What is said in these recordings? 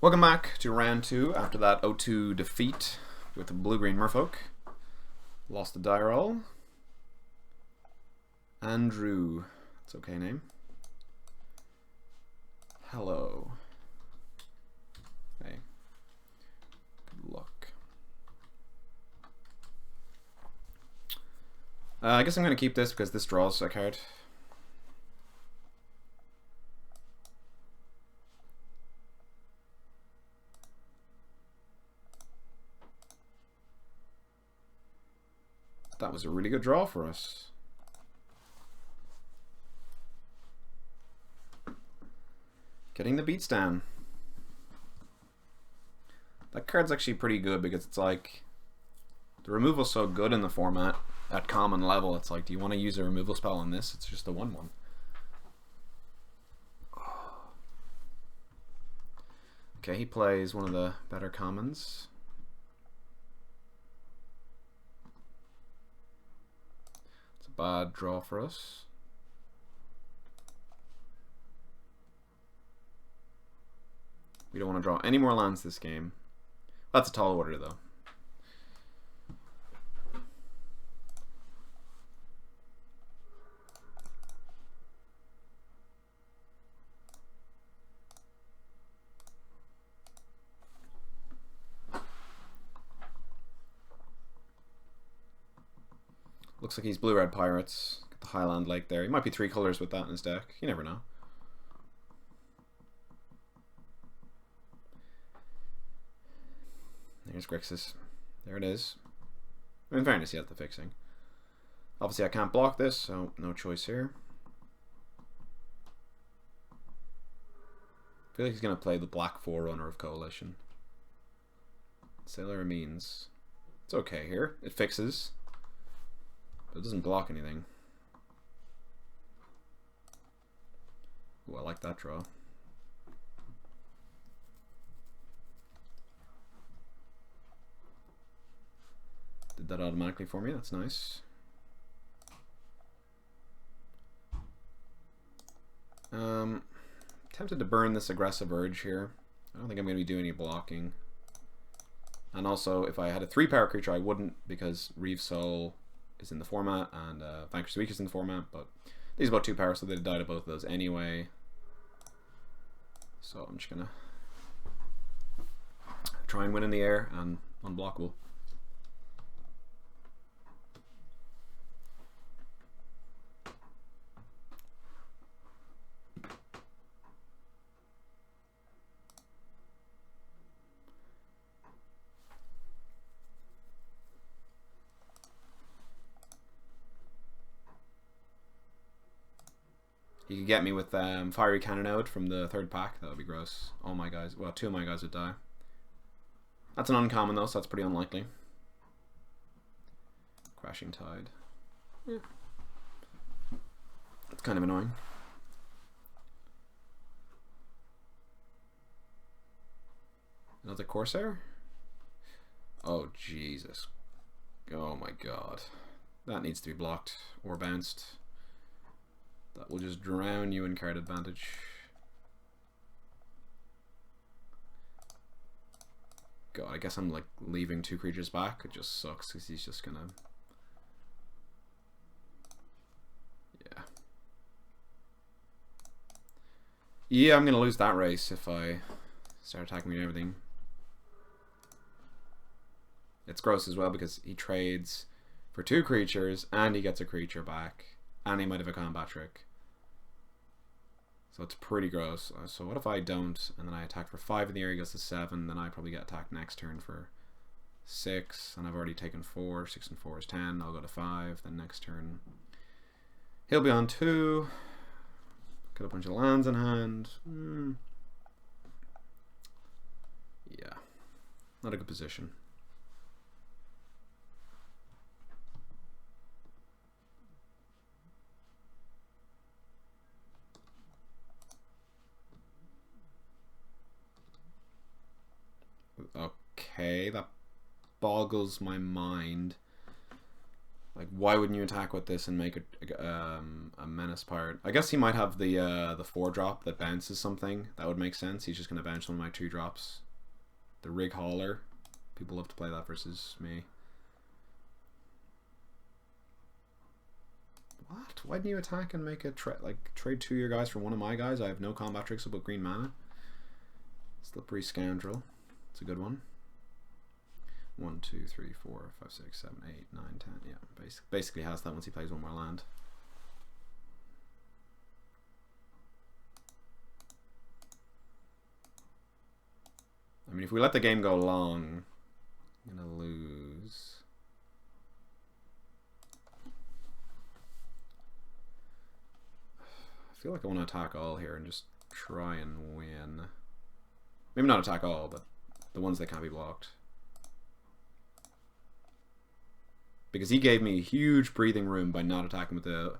Welcome back to round 2 after that 0-2 defeat with the blue-green merfolk. Lost the die roll. Andrew, that's okay name. Hello. Hey. Good luck. I guess I'm going to keep this because this draws a card. That was a really good draw for us. Getting the beats down. That card's actually pretty good because it's like the removal's so good in the format at common level. It's like, do you want to use a removal spell on this? It's just a 1/1. Okay, he plays one of the better commons. It's a bad draw for us. We don't want to draw any more lands this game. That's a tall order, though. Looks like he's blue-red pirates. Got the Highland Lake there. He might be 3 colors with that in his deck. You never know. There's Grixis. There it is. In fairness, he has the fixing. Obviously, I can't block this, so no choice here. I feel like he's going to play the Black Forerunner of Coalition. Sailor means it's okay here. It fixes, but it doesn't block anything. Ooh, I like that draw. Did that automatically for me, that's nice. Tempted to burn this aggressive urge here. I don't think I'm going to be doing any blocking. And also, if I had a 3-power creature, I wouldn't, because Reeve Soul is in the format, and Vanquish the Weak is in the format, but these are about 2 power, so they'd die to both of those anyway. So I'm just going to try and win in the air and unblockable. You could get me with Fiery Cannonade from the 3rd pack. That would be gross. All my guys, well, 2 of my guys would die. That's an uncommon though, so that's pretty unlikely. Crashing Tide. Yeah. It's kind of annoying. Another Corsair? Oh, Jesus. Oh my god. That needs to be blocked or bounced. That will just drown you in card advantage. God, I guess I'm like leaving 2 creatures back. It just sucks because he's just gonna... Yeah. Yeah, I'm gonna lose that race if I start attacking me and everything. It's gross as well because he trades for 2 creatures and he gets a creature back. And he might have a combat trick. So it's pretty gross. So what if I don't, and then I attack for 5 in the air, he goes to 7, then I probably get attacked next turn for 6, and I've already taken 4, 6 and 4 is 10, I'll go to 5, then next turn he'll be on 2, got a bunch of lands in hand. Yeah, not a good position. Okay, that boggles my mind. Like, why wouldn't you attack with this and make a menace pirate? I guess he might have the 4-drop that bounces something. That would make sense. He's just going to bounce one of my 2-drops. The Rig Hauler. People love to play that versus me. What? Why didn't you attack and make a trade 2 of your guys for one of my guys? I have no combat tricks about green mana. Slippery Scoundrel. It's a good one. 1, 2, 3, 4, 5, 6, 7, 8, 9, 10. Yeah, basically has that once he plays one more land. I mean, if we let the game go long, I'm gonna lose. I feel like I want to attack all here and just try and win. Maybe not attack all, but the ones that can't be blocked. Because he gave me huge breathing room by not attacking with the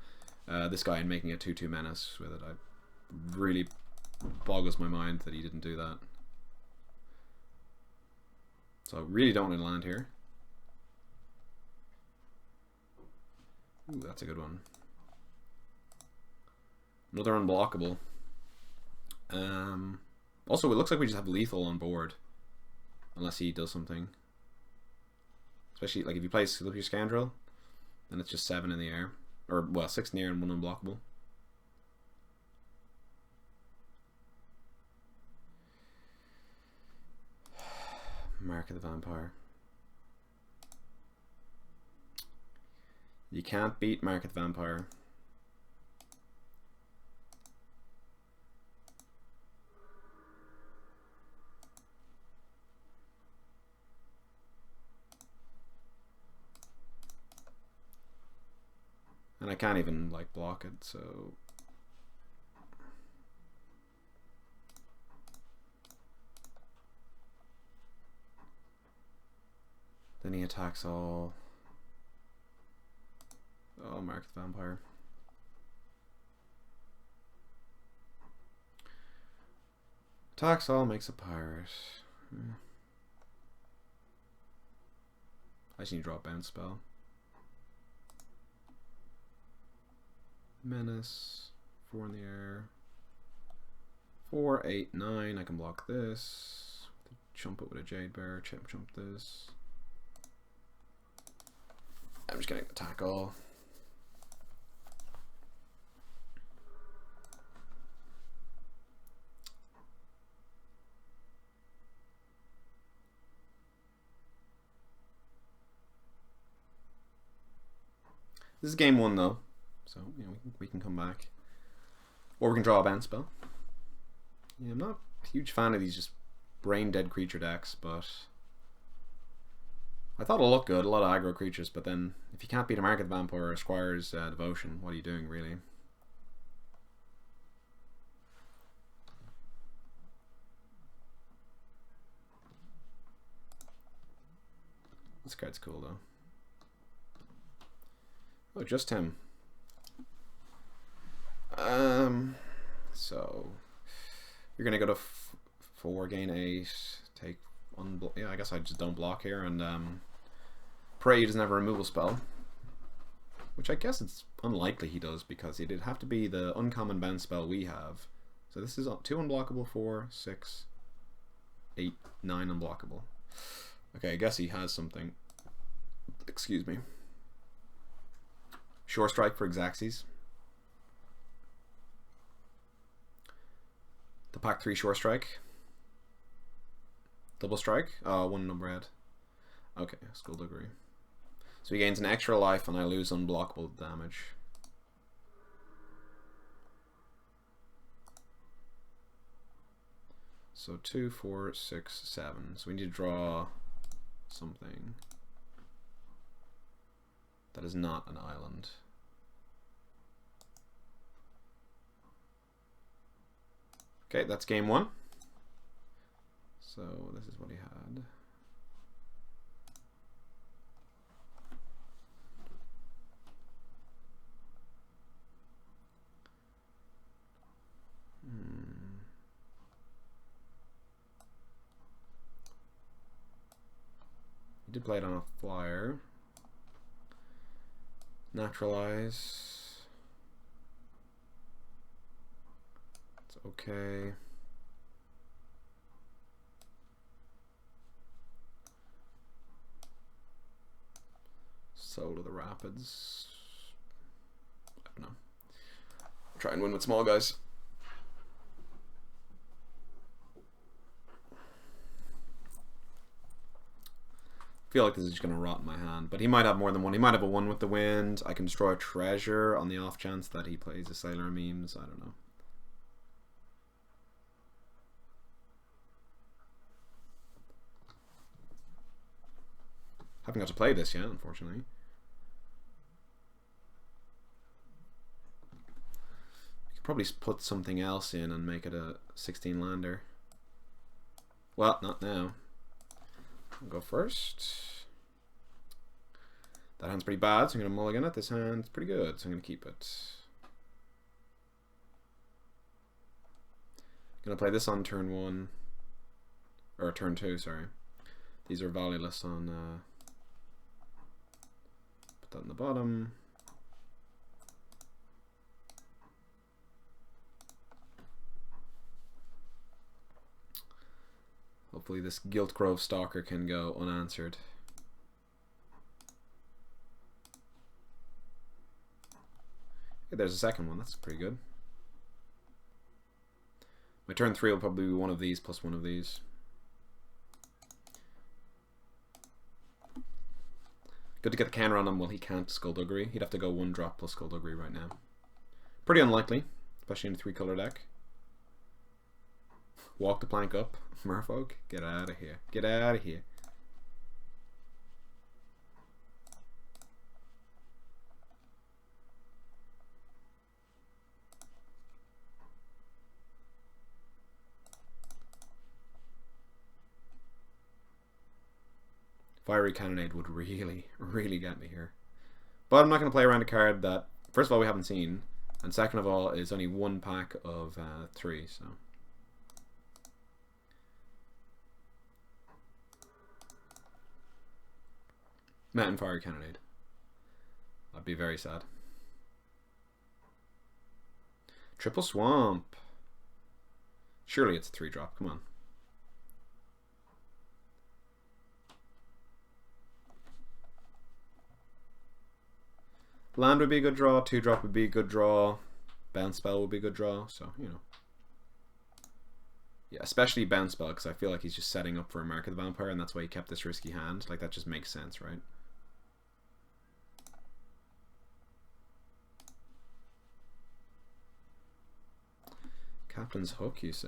this guy and making a 2/2 menace with it. I really boggles my mind that he didn't do that. So I really don't want to land here. Ooh, that's a good one. Another unblockable. Also, it looks like we just have lethal on board. Unless he does something. Especially, like, if you play Slippery Scoundrel, then it's just 7 in the air. Or, well, 6 in the air and 1 unblockable. Mark of the Vampire. You can't beat Mark of the Vampire. And I can't even, like, block it, so... Then he attacks all... Oh, Mark the Vampire. Attacks all, makes a pirate. I just need to draw a bounce spell. Menace, 4 in the air. 4, 8, 9. I can block this. Chump it with a Jade Bear. Chump this. I'm just gonna attack all. This is game 1 though. So, you know, we can come back. Or we can draw a bounce spell. Yeah, I'm not a huge fan of these just brain dead creature decks, but I thought it'll look good, a lot of aggro creatures, but then if you can't beat a Market Vampire or a Squire's Devotion, what are you doing really? This card's cool though. Oh, just him. So you're gonna go to 4, gain 8, take yeah, I guess I just don't block here, and pray he doesn't have a removal spell, which I guess it's unlikely he does because it'd have to be the uncommon bounce spell we have. So this is 2 unblockable, 4, 6, 8, 9 unblockable. Okay, I guess he has something. Excuse me. Shore Strike for Grixis. The pack 3 Shore Strike. Double Strike. 1 number head. Okay, Skullduggery. So he gains an extra life and I lose unblockable damage. So 2, 4, 6, 7. So we need to draw something that is not an island. Okay, that's game 1. So this is what he had. He did play it on a flyer. Naturalize. It's okay. Soul to the Rapids. I don't know. Try and win with small guys. I feel like this is just going to rot in my hand, but he might have more than one. He might have a 1 with the wind. I can destroy a treasure on the off chance that he plays a Sailor Memes. I don't know. Haven't got to play this yet, unfortunately. You could probably put something else in and make it a 16 lander. Well, not now. I'll go first. That hand's pretty bad, so I'm going to mulligan it. This hand's pretty good, so I'm going to keep it. I'm going to play this on turn 1. Or turn 2, sorry. These are valueless on... put that in the bottom. Hopefully this Gilt Grove Stalker can go unanswered. Hey, there's a second one, that's pretty good. My turn 3 will probably be one of these plus one of these. Good to get the counter on him while he can't Skullduggery. He'd have to go 1 drop plus Skullduggery right now. Pretty unlikely, especially in a 3-color deck. Walk the plank up. Merfolk, get out of here. Get out of here. Fiery Cannonade would really, really get me here. But I'm not going to play around a card that, first of all, we haven't seen, and second of all, is only 1 pack of 3, so... Mountain Fiery Cannonade. I'd be very sad. Triple Swamp. Surely it's a 3-drop, come on. Land would be a good draw, 2-drop would be a good draw, Bounce Spell would be a good draw, so, you know. Yeah, especially Bounce Spell, because I feel like he's just setting up for a Mark of the Vampire, and that's why he kept this risky hand. Like, that just makes sense, right? Captain's Hook, you say?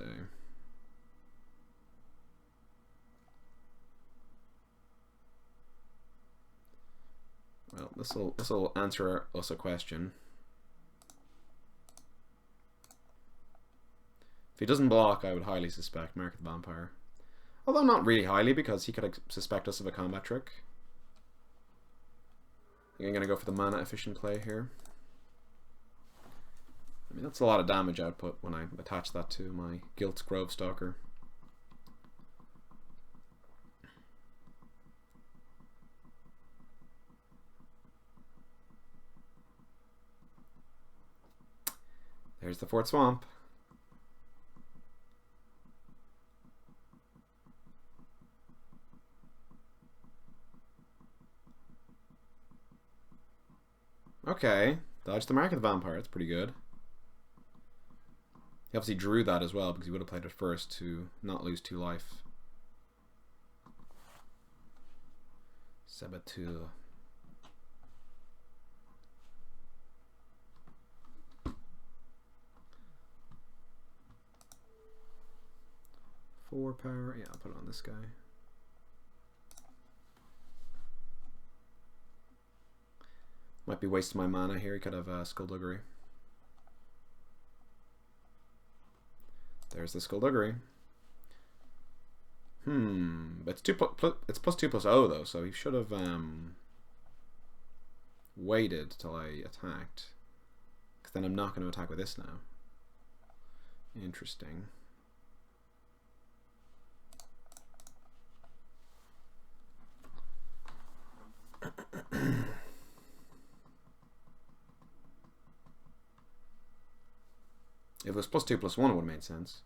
Well, this'll answer us a question. If he doesn't block, I would highly suspect Mark of the Vampire. Although not really highly, because he could suspect us of a combat trick. I think I'm going to go for the mana efficient play here. I mean, that's a lot of damage output when I attach that to my Gilt Grove Stalker. There's the 4th Swamp. Okay, dodge the Mark of the Vampire, that's pretty good. He obviously drew that as well because he would have played it first to not lose 2 life. Saboteur. Power. Yeah, I'll put it on this guy. Might be wasting my mana here. He could have Skullduggery. There's the Skullduggery. It's it's +2/+0 though, so he should have waited till I attacked. Because then I'm not going to attack with this now. Interesting. If it was +2/+1, it would have made sense.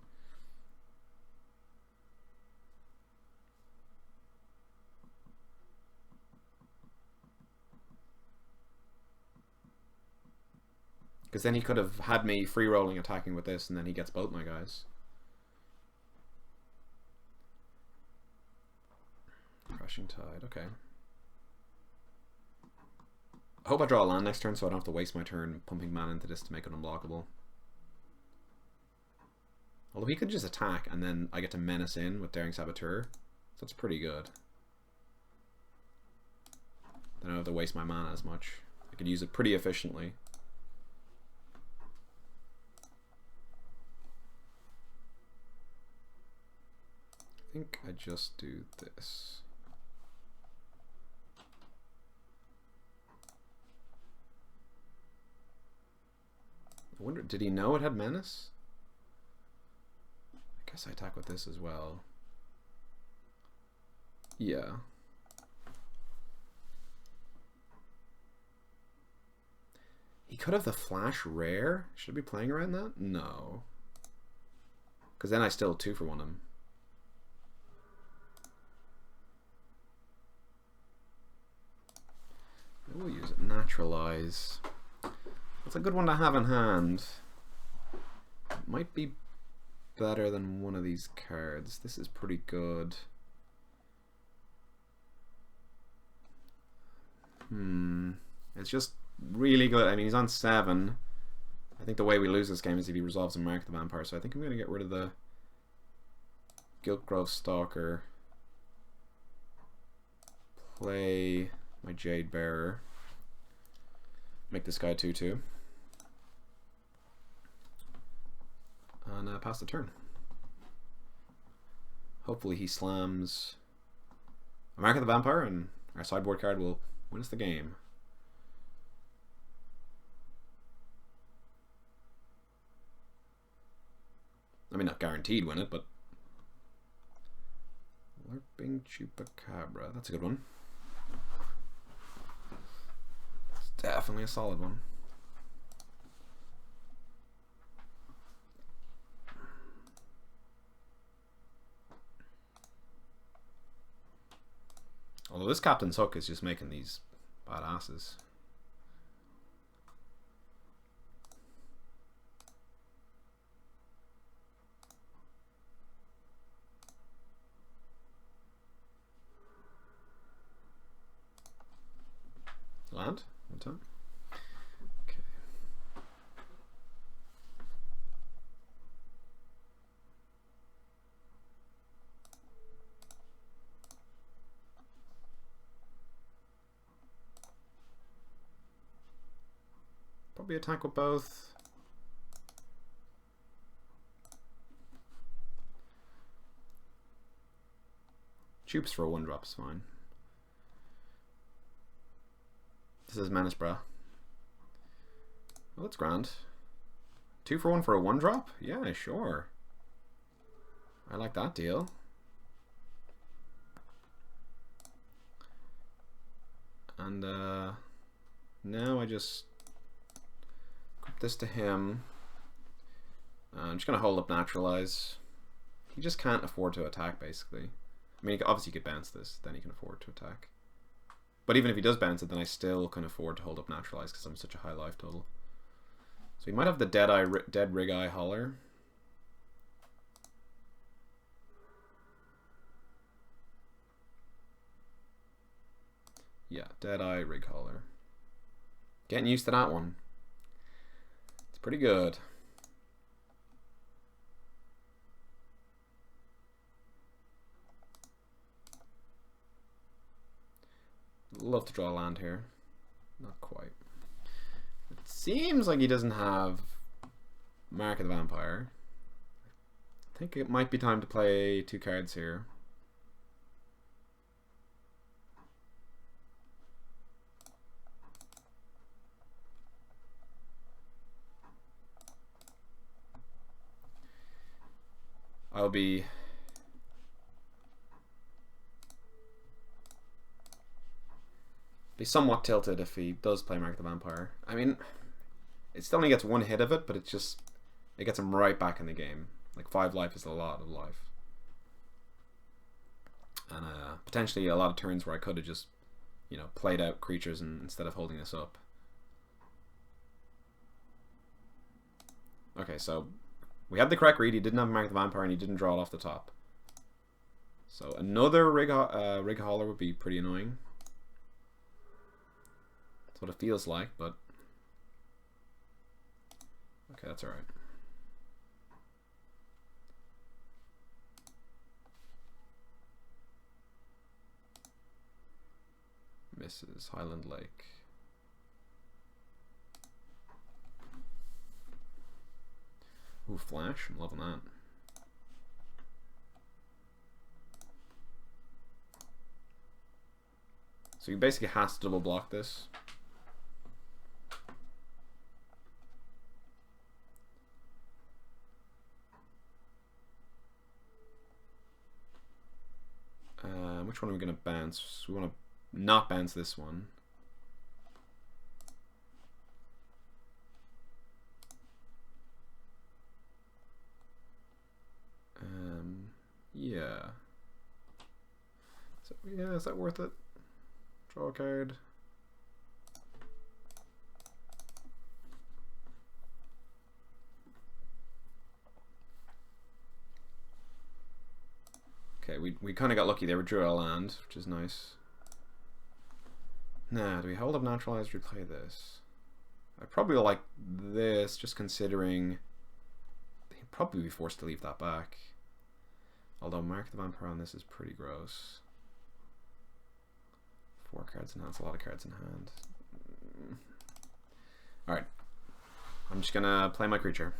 Because then he could have had me free rolling attacking with this, and then he gets both my guys. Crashing Tide, okay. I hope I draw a land next turn so I don't have to waste my turn pumping mana into this to make it unblockable. Although he could just attack and then I get to menace in with Daring Saboteur. So that's pretty good. Then I don't have to waste my mana as much. I could use it pretty efficiently. I think I just do this. I wonder, did he know it had menace? I guess I attack with this as well. Yeah. He could have the flash rare. Should I be playing around that? No. Because then I still 2-for-1 him. We'll use it. Naturalize. That's a good one to have in hand. It might be better than one of these cards. This is pretty good. It's just really good. I mean, he's on 7. I think the way we lose this game is if he resolves and Mark the Vampire. So I think I'm going to get rid of the Giltgrove Stalker. Play my Jade Bearer. Make this guy 2/2. And pass the turn. Hopefully he slams a Mark of the Vampire and our sideboard card will win us the game. I mean, not guaranteed win it, but Lurping Chupacabra. That's a good one. It's definitely a solid one. Although this Captain's Hook is just making these badasses. Land? One time. Okay. Probably attack with both. Tubes for a 1-drop is fine. This is Menace, bruh. Well, that's grand. 2 for 1 for a 1-drop? Yeah, sure. I like that deal. And now I just grip this to him. I'm just gonna hold up Naturalize. He just can't afford to attack, basically. I mean, obviously he could bounce this, then he can afford to attack. But even if he does bounce it, then I still can afford to hold up Naturalize because I'm such a high life total. So he might have the Dead Rig Eye Holler. Yeah, Dead Eye Rig Holler. Getting used to that one. It's pretty good. Love to draw a land here. Not quite. It seems like he doesn't have Mark of the Vampire. I think it might be time to play 2 cards here. I'll be somewhat tilted if he does play Mark the Vampire. I mean, it still only gets 1 hit of it, but it's just it gets him right back in the game. Like 5 life is a lot of life. And potentially a lot of turns where I could have just, you know, played out creatures instead of holding this up. Okay, so we had the correct read. He didn't have Mark the Vampire, and he didn't draw it off the top. So another Rig Hauler would be pretty annoying. That's what it feels like, but okay, that's alright. Misses Highland Lake. Ooh, Flash. I'm loving that. So he basically has to double block this. Which one are we going to bounce? We want to not bounce this one. Yeah. So, yeah, is that worth it? Draw a card. Okay, we kind of got lucky there. We drew a land, which is nice. Now, do we hold up Naturalize or play this? I probably like this, just considering he'd probably be forced to leave that back. Although Mark the Vampire on this is pretty gross. 4 cards in hand, that's a lot of cards in hand. Alright. I'm just gonna play my creature.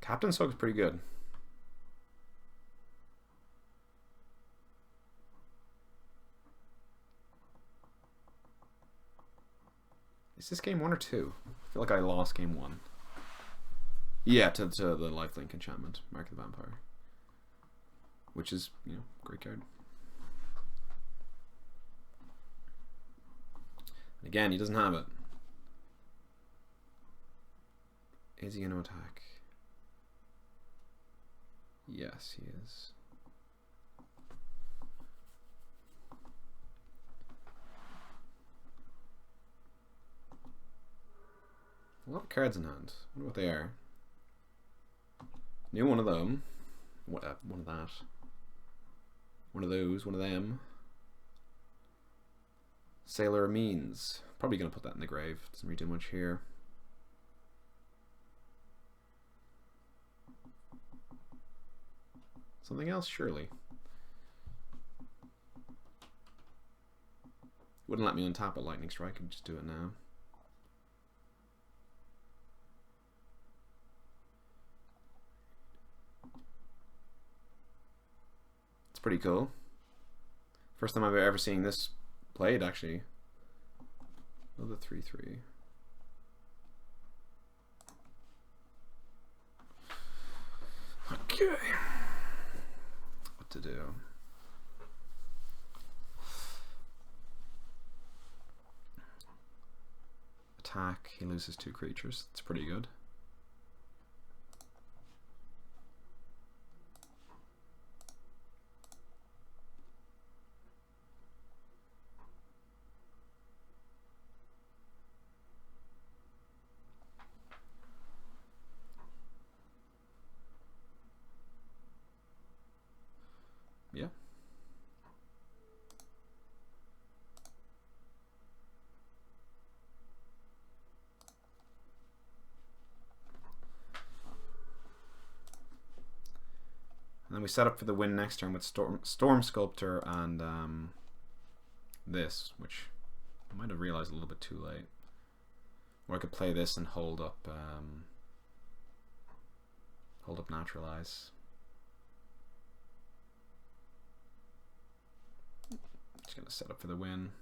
Captain Soak is pretty good. Is this game 1 or 2? I feel like I lost game 1. Yeah, to the lifelink enchantment, Mark the Vampire. Which is, you know, great card. And again, he doesn't have it. Is he going to attack? Yes, he is. A lot of cards in hand. I wonder what they are. Knew one of them. What? One of that. One of those. One of them. Sailor Means. Probably gonna put that in the grave. Doesn't really do much here. Something else, surely. Wouldn't let me untap a Lightning Strike. I could just do it now. It's pretty cool. First time I've ever seen this played, actually. Another 3/3. Okay. What to do? Attack. He loses 2 creatures. It's pretty good. Yeah. And then we set up for the win next turn with Storm Sculptor and this, which I might have realized a little bit too late. Or I could play this and hold up Naturalize. Just gonna set up for the win.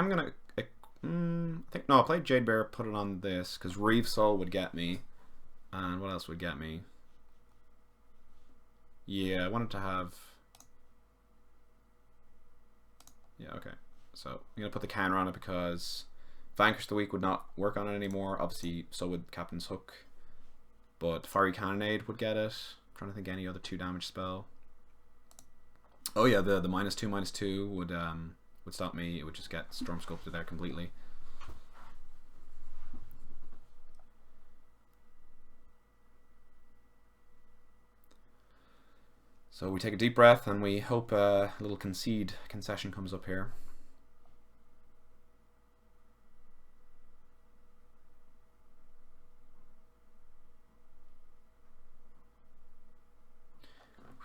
am gonna. I think no. I'll play Jade Bear. Put it on this because Reeve Soul would get me, and what else would get me? Yeah, I wanted to have. Yeah, okay. So I'm gonna put the counter on it because Vanquish the Weak would not work on it anymore. Obviously, so would Captain's Hook, but Fiery Cannonade would get it. I'm trying to think any other 2 damage spell. Oh yeah, the -2/-2 would stop me. It would just get Storm Sculptor there completely. So we take a deep breath and we hope a little concession comes up here.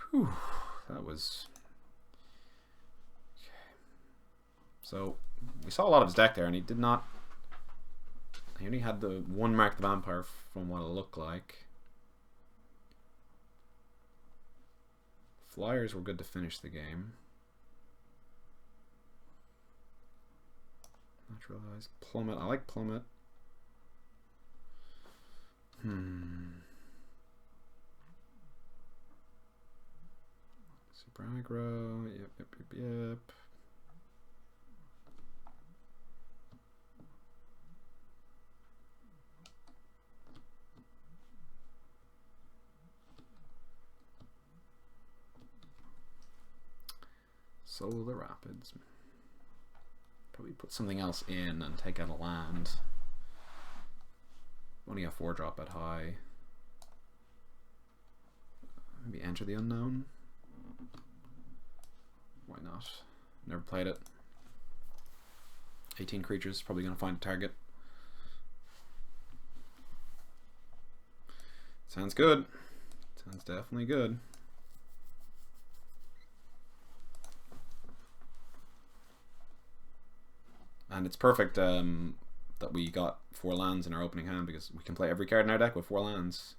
Whew, that was... Okay. So we saw a lot of his deck there, and he did not... He only had the 1 Mark the Vampire from what it looked like. Flyers were good to finish the game. Naturalize. Plummet. I like Plummet. Super aggro. Yep. Solar Rapids. Probably put something else in and take out a land. Only a 4-drop at high. Maybe Enter the Unknown. Why not? Never played it. 18 creatures, probably gonna find a target. Sounds good. Sounds definitely good. And it's perfect that we got 4 lands in our opening hand because we can play every card in our deck with 4 lands.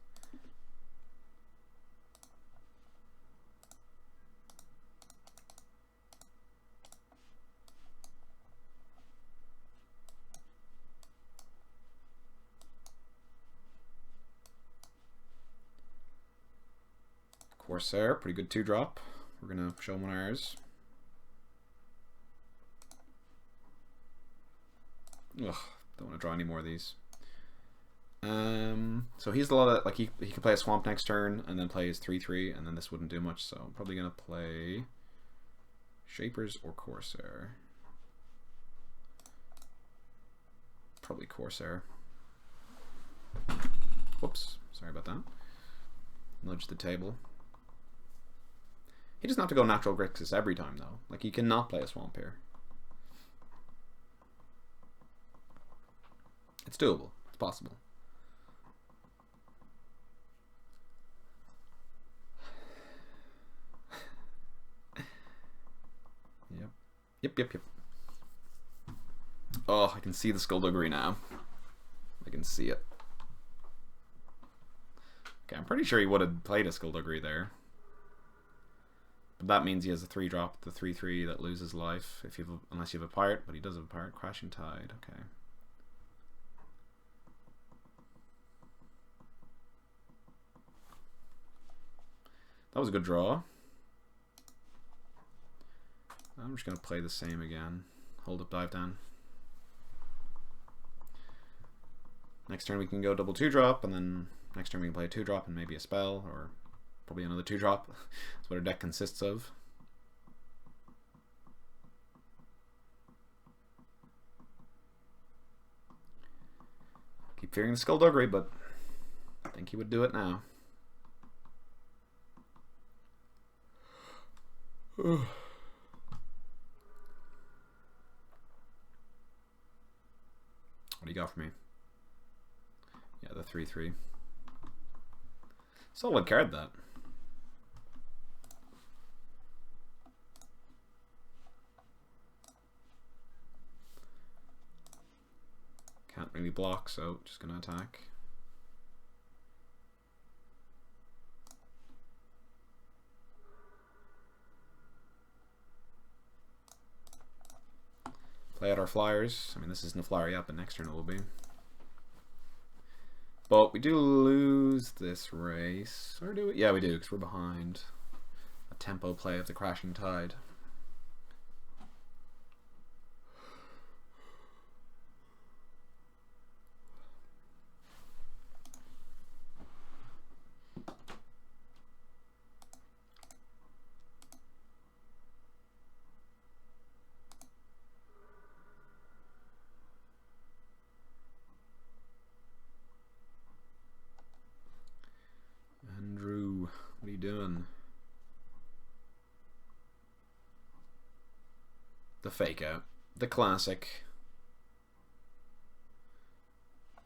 Corsair, pretty good 2-drop. We're gonna show them ours. Ugh, don't want to draw any more of these. So he's a lot of, like, he can play a Swamp next turn and then play his 3/3, and then this wouldn't do much. So I'm probably gonna play Shapers or Corsair. Probably Corsair. Whoops, sorry about that. Nudge the table. He doesn't have to go natural Grixis every time though. Like, he cannot play a Swamp here. It's doable. It's possible. Yep. Oh, I can see the Skullduggery now. I can see it. Okay, I'm pretty sure he would have played a Skullduggery there. But that means he has a 3-drop, the 3/3 that loses life if unless you have a pirate, but he does have a pirate. Crashing Tide, okay. That was a good draw. I'm just going to play the same again. Hold up, dive down. Next turn we can go double 2-drop, and then next turn we can play a 2-drop and maybe a spell, or probably another 2-drop. That's what our deck consists of. Keep fearing the Skullduggery, but I think he would do it now. What do you got for me? Yeah, the 3/3. Solid card, that. Can't really block, so just gonna attack. Play out our flyers. I mean, this isn't a flyer yet, but next turn it will be. But we do lose this race. Or do we? Yeah, we do, because we're behind a tempo play of the Crashing Tide. What are you doing? The fake out. The classic.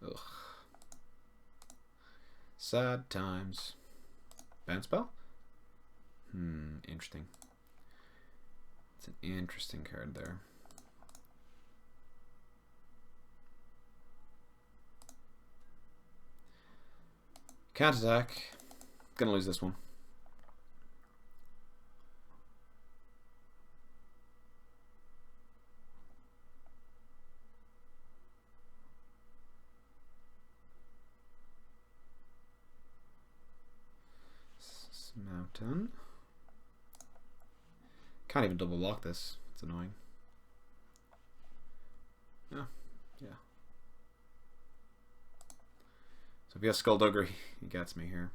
Ugh. Sad times. Bounce spell? Interesting. It's an interesting card there. Can't attack. Gonna lose this one. Mountain. Can't even double block this. It's annoying. Yeah. So if he has Skullduggery, he gets me here.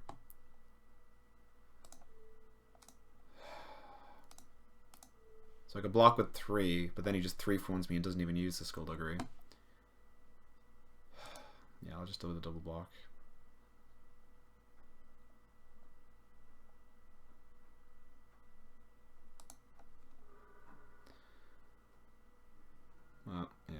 So I could block with 3, but then he just 3-for-1s me and doesn't even use the Skullduggery. Yeah, I'll just do the double block. Well, yeah.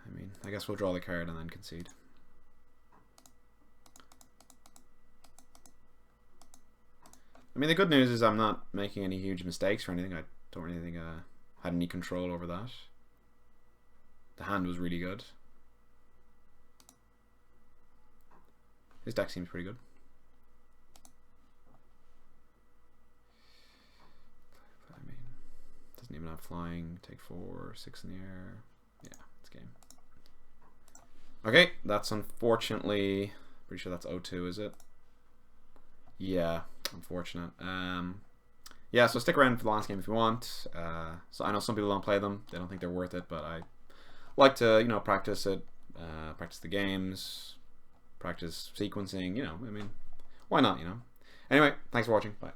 I mean, I guess we'll draw the card and then concede. I mean, the good news is I'm not making any huge mistakes or anything. I don't really think I had any control over that. The hand was really good. His deck seems pretty good. I mean, doesn't even have flying. Take 4, 6 in the air. Yeah, it's game. Okay, that's unfortunately... Pretty sure that's 0-2, is it? Yeah, unfortunate. Yeah, so stick around for the last game if you want. So I know some people don't play them. They don't think they're worth it, but I like to, you know, practice it. Practice the games. Practice sequencing, you know, I mean, why not, you know? Anyway, thanks for watching. Bye.